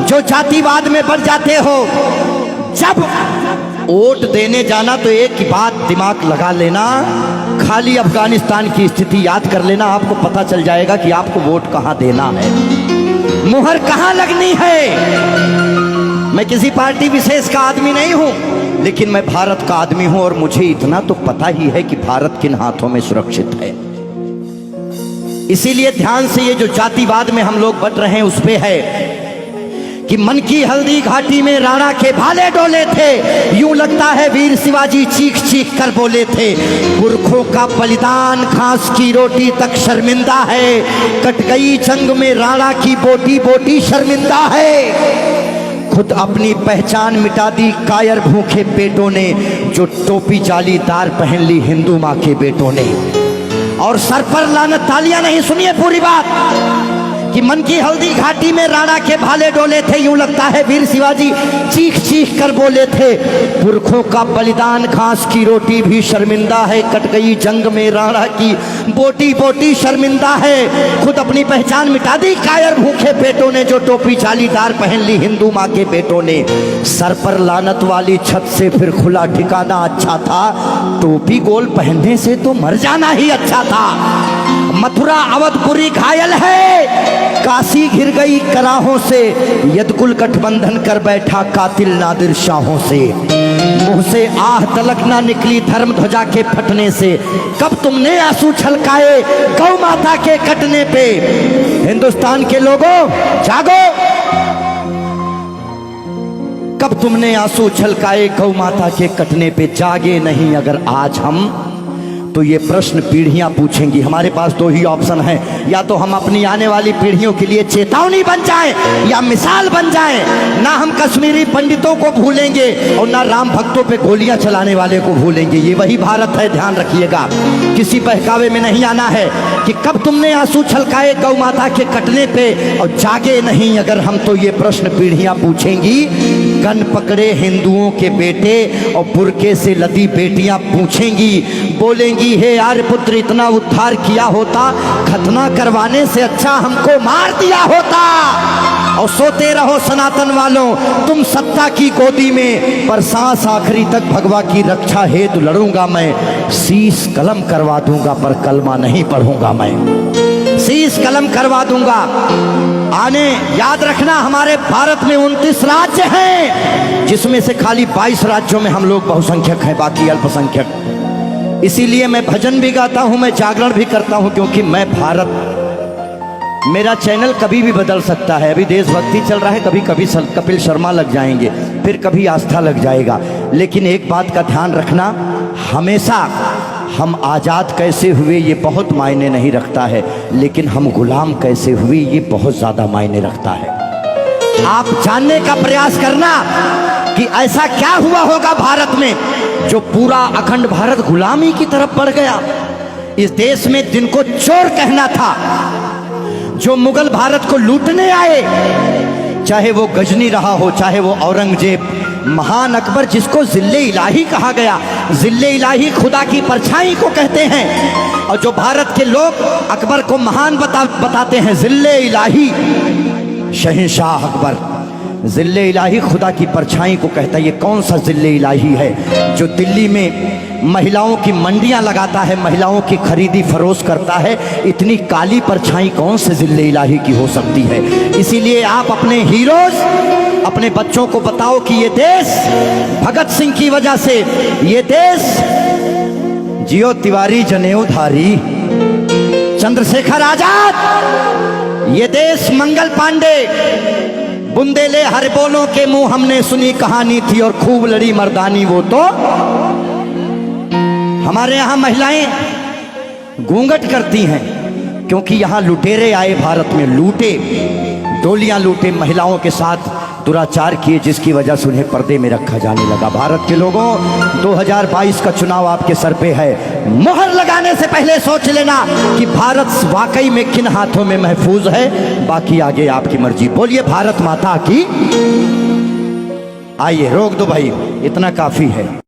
जो जातिवाद में बढ़ जाते हो, जब वोट देने जाना तो एक ही बात दिमाग लगा लेना, खाली अफगानिस्तान की स्थिति याद कर लेना, आपको पता चल जाएगा कि आपको वोट कहां देना है, मुहर कहां लगनी है। मैं किसी पार्टी विशेष का आदमी नहीं हूं, लेकिन मैं भारत का आदमी हूं और मुझे इतना तो पता ही है कि भारत किन हाथों में सुरक्षित है। इसीलिए ध्यान से, ये जो जातिवाद में हम लोग बट रहे हैं उस पे है कि मन की हल्दी घाटी में राणा के भाले डोले थे, यूं लगता है वीर शिवाजी चीख चीख कर बोले थे। पुरखों का बलिदान घास की रोटी तक शर्मिंदा है, कट गई जंग में राणा की बोटी बोटी शर्मिंदा है। खुद अपनी पहचान मिटा दी कायर भूखे पेटों ने, जो टोपी जालीदार पहन ली हिंदू माँ के बेटों ने। और सर पर लानत, तालियां नहीं, सुनिए पूरी बात, कि मन की हल्दी घाटी में राणा के भाले डोले थे, यूं लगता है वीर शिवाजी चीख चीख कर बोले थे। पुरखों का बलिदान घास की रोटी भी शर्मिंदा है, कट गई जंग में राणा की बोटी बोटी शर्मिंदा है। खुद अपनी पहचान मिटा दी कायर भूखे पेटों ने, जो टोपी जालीदार पहन ली हिंदू माँ के बेटों ने। सर पर लानत वाली छत से फिर खुला ठिकाना अच्छा था, टोपी गोल पहनने से तो मर जाना ही अच्छा था। मथुरा अवधपुरी घायल है, काशी घिर गई कराहों से, यदकुल गठबंधन कर बैठा कातिल नादिर शाहों से। मुंह से आह तलक ना निकली धर्म ध्वजा के फटने से, कब तुमने आंसू छलकाए गौ माता के कटने पे। हिंदुस्तान के लोगों जागो, कब तुमने आंसू छलकाए गौ माता के कटने पे। जागे नहीं अगर आज हम, तो ये प्रश्न पीढ़ियां पूछेंगी। हमारे पास दो ही ऑप्शन है, या तो हम अपनी आने वाली पीढ़ियों के लिए चेतावनी बन जाएं या मिसाल बन जाएं। ना हम कश्मीरी पंडितों को भूलेंगे और ना राम भक्तों पे गोलियां चलाने वाले को भूलेंगे। ये वही भारत है, ध्यान रखिएगा। किसी बहकावे में नहीं आना है कि कब तुमने आंसू छलकाए गौ माता के कटने पे, और जागे नहीं अगर हम, तो ये प्रश्न पीढ़ियां पूछेंगी। गन पकड़े हिंदुओं के बेटे और बुरके से लदी बेटियां पूछेंगी, बोलेंगी हे आर्यपुत्र इतना उद्धार किया होता, खतना करवाने से अच्छा हमको मार दिया होता। और सोते रहो सनातन वालों तुम सत्ता की गोदी में, पर सांस आखिरी तक भगवा की रक्षा हेतु लड़ूंगा मैं। शीश कलम करवा दूंगा पर कलमा नहीं पढ़ूंगा मैं, शीश कलम करवा दूंगा। आने याद रखना, हमारे भारत में 29 राज्य हैं, जिसमें से खाली 22 राज्यों में हम लोग बहुसंख्यक हैं, बाकी अल्पसंख्यक। इसीलिए मैं भजन भी गाता हूं, मैं जागरण भी करता हूं, क्योंकि मैं भारत, मेरा चैनल कभी भी बदल सकता है। अभी देशभक्ति चल रहा है, कभी कभी कपिल शर्मा लग जाएंगे, फिर कभी आस्था लग जाएगा। लेकिन एक बात का ध्यान रखना, हमेशा हम आज़ाद कैसे हुए ये बहुत मायने नहीं रखता है, लेकिन हम गुलाम कैसे हुए ये बहुत ज़्यादा मायने रखता है। आप जानने का प्रयास करना कि ऐसा क्या हुआ होगा भारत में जो पूरा अखंड भारत गुलामी की तरफ बढ़ गया। इस देश में जिनको चोर कहना था, जो मुगल भारत को लूटने आए, चाहे वो गजनी रहा हो, चाहे वो औरंगजेब, महान अकबर जिसको जिल्ले इलाही कहा गया, जिल्ले इलाही खुदा की परछाई को कहते हैं। और जो भारत के लोग अकबर को महान बताते हैं, जिल्ले इलाही शहंशाह अकबर, जिल्ले इलाही खुदा की परछाई को कहता है। ये कौन सा जिल्ले इलाही है जो दिल्ली में महिलाओं की मंडियां लगाता है, महिलाओं की खरीदी फरोश करता है? इतनी काली परछाई कौन से जिल्ले इलाही की हो सकती है? इसीलिए आप अपने हीरोज, अपने बच्चों को बताओ कि ये देश भगत सिंह की वजह से, ये देश जियो तिवारी जनेऊधारी, चंद्रशेखर आजाद, ये देश मंगल पांडे, बुंदेले हर बोलों के मुंह हमने सुनी कहानी थी और खूब लड़ी मर्दानी वो तो। हमारे यहाँ महिलाएं घूंघट करती हैं क्योंकि यहाँ लुटेरे आए भारत में, लूटे, डोलियां लूटे, महिलाओं के साथ दुराचार किए, जिसकी वजह से उन्हें पर्दे में रखा जाने लगा। भारत के लोगों, 2022 का चुनाव आपके सर पे है। मोहर लगाने से पहले सोच लेना कि भारत वाकई में किन हाथों में महफूज है। बाकी आगे आपकी मर्जी। बोलिए भारत माता की। आइए, रोक दो भाई, इतना काफी है।